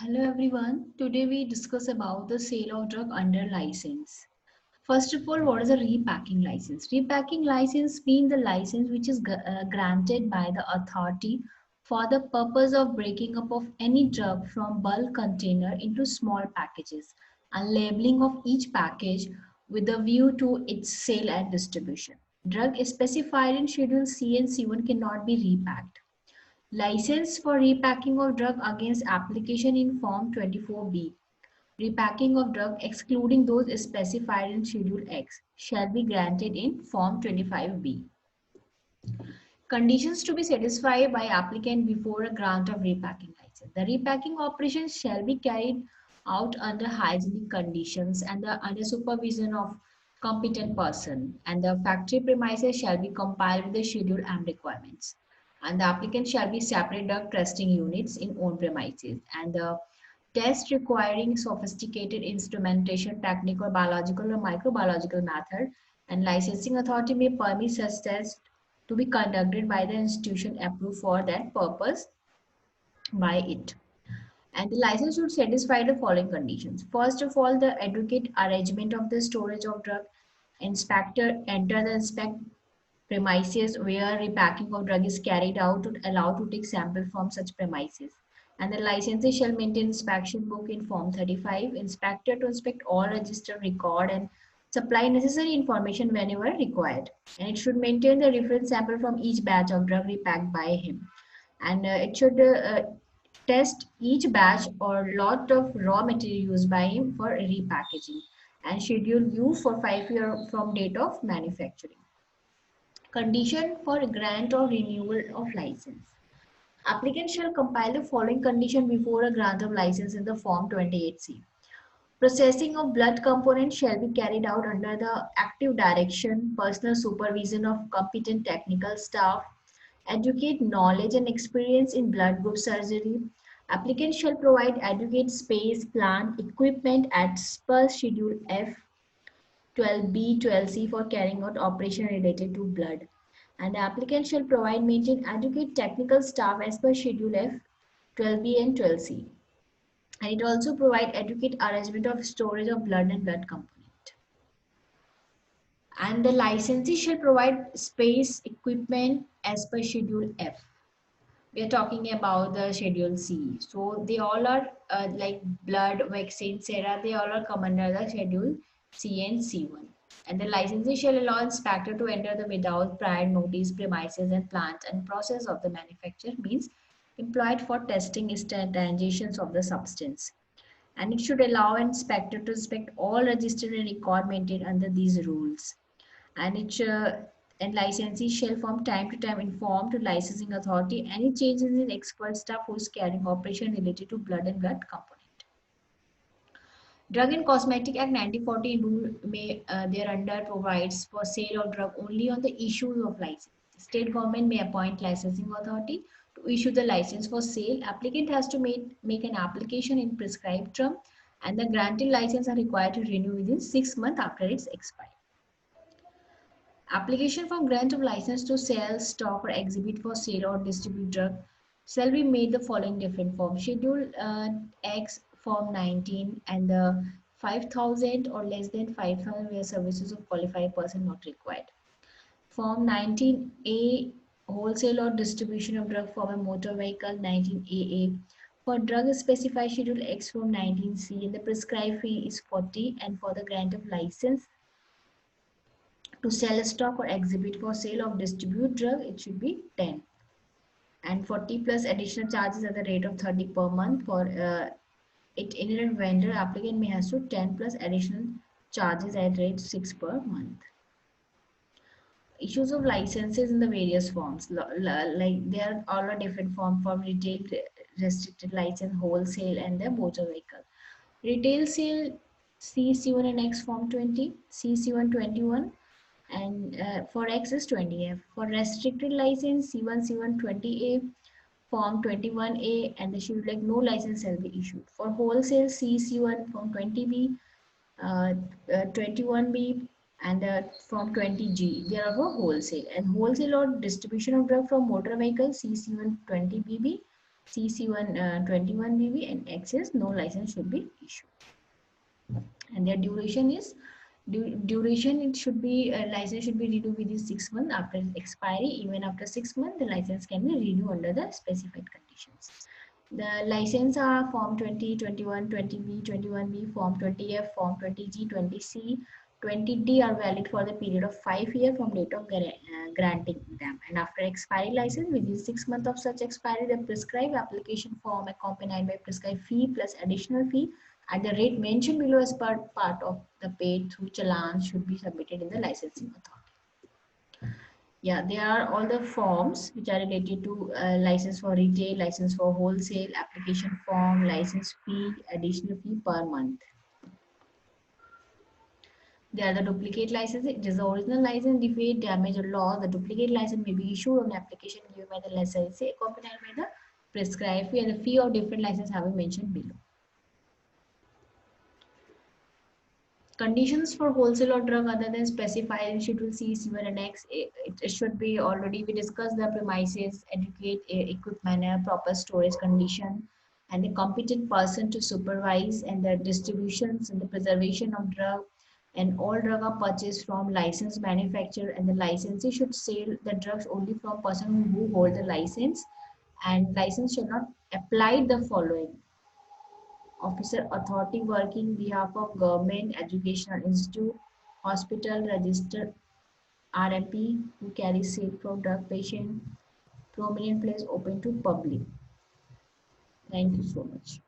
Hello everyone. Today we discuss about the sale of drug under license. First of all, what is a repacking license? Repacking license means the license which is granted by the authority for the purpose of breaking up of any drug from bulk container into small packages and labeling of each package with a view to its sale and distribution. Drug specified in Schedule C and C1 cannot be repacked. License for repacking of drug against application in Form 24B. Repacking of drug excluding those specified in Schedule X shall be granted in Form 25B. Conditions to be satisfied by applicant before a grant of repacking license. The repacking operation shall be carried out under hygienic conditions and under supervision of competent person, and the factory premises shall be compiled with the Schedule M requirements, and the applicant shall be separate drug testing units in own premises, and the test requiring sophisticated instrumentation, technical, biological or microbiological method, and licensing authority may permit such tests to be conducted by the institution approved for that purpose by it. And the license should satisfy the following conditions. First of all, the adequate arrangement of the storage of drug. Inspector enter the inspect premises where repacking of drug is carried out to allow to take sample from such premises. And the licensee shall maintain inspection book in Form 35. Inspector to inspect all register record and supply necessary information whenever required. And it should maintain the reference sample from each batch of drug repacked by him. And it should test each batch or lot of raw material used by him for repackaging and schedule U for 5 years from date of manufacturing. Condition for grant or renewal of license. Applicant shall compile the following condition before a grant of license in the Form 28C. Processing of blood components shall be carried out under the active direction, personal supervision of competent technical staff, adequate knowledge and experience in blood group surgery. Applicant shall provide adequate space, plant, equipment as per Schedule F, 12B, 12C for carrying out operation related to blood. And the applicant shall provide maintain adequate technical staff as per Schedule F, 12B and 12C. And it also provide adequate arrangement of storage of blood and blood component. And the licensee shall provide space, equipment as per Schedule F. We are talking about the Schedule C. So they all are like blood, vaccine, sera, they all are come under the Schedule C and C1. And the licensee shall allow inspector to enter the without prior notice premises and plant and process of the manufacture means employed for testing standardizations of the substance. And it should allow inspector to inspect all registered and record maintained under these rules. And and licensee shall from time to time inform to licensing authority any changes in expert staff who is carrying operation related to blood and blood component. Drug and Cosmetic Act 1940 rule may thereunder provides for sale of drug only on the issue of license. State government may appoint licensing authority to issue the license for sale. Applicant has to make an application in prescribed term, and the granted license are required to renew within 6 months after its expiry. Application for grant of license to sell, stock or exhibit for sale or distribute drug shall be made the following different forms. Schedule X Form 19 and the 5,000 or less than 5,000 where services of qualified person not required. Form 19A wholesale or distribution of drug for a motor vehicle. 19AA for drug specified Schedule X Form 19C and the prescribed fee is 40, and for the grant of license to sell stock or exhibit for sale of distribute drug it should be 10, and 40 plus additional charges at the rate of 30 per month for it inherent vendor. Applicant may has to 10 plus additional charges at rate 6 per month. Issues of licenses in the various forms, like there are all a different form from retail, restricted license, wholesale and the motor vehicle. Retail sale CC1 and X Form 20, CC1 21, and for X is 20F. For restricted license C1 C1 20A, Form 21A, and the should like no license shall be issued. For wholesale CC1 Form 20B, 21B, and Form 20G. They are for wholesale, and wholesale or distribution of drug from motor vehicle CC1 20BB, CC121BV and excess, no license should be issued. And their duration is duration, it should be license should be renewed within 6 months after expiry. Even after 6 months, the license can be renewed under the specified conditions. The license are Form 20, 21, 20B, 21B, Form 20F, Form 20G, 20C, 20D are valid for the period of 5 years from date of granting them. And after expiry license, within 6 months of such expiry, the prescribed application form accompanied by prescribed fee plus additional fee at the rate mentioned below as part of the paid through challan should be submitted in the licensing authority. Yeah, there are all the forms which are related to license for retail, license for wholesale, application form, license fee, additional fee per month. There are the duplicate license. It is the original license, defeat, damage, or loss. The duplicate license may be issued on application given by the licensee, accompanied by the prescribed fee, and the fee of different license have been mentioned below. Conditions for wholesale or drug other than specified in Schedule C, C1 and X, it should be already we discussed the premises, adequate equipment, proper storage condition, and the competent person to supervise and the distributions and the preservation of drug, and all drug are purchased from licensed manufacturer, and the licensee should sell the drugs only from person who hold the license, and license should not apply the following: officer authority working behalf of government, educational institute, hospital, registered RMP who carry safe for drug patient, prominent place open to public. Thank you so much.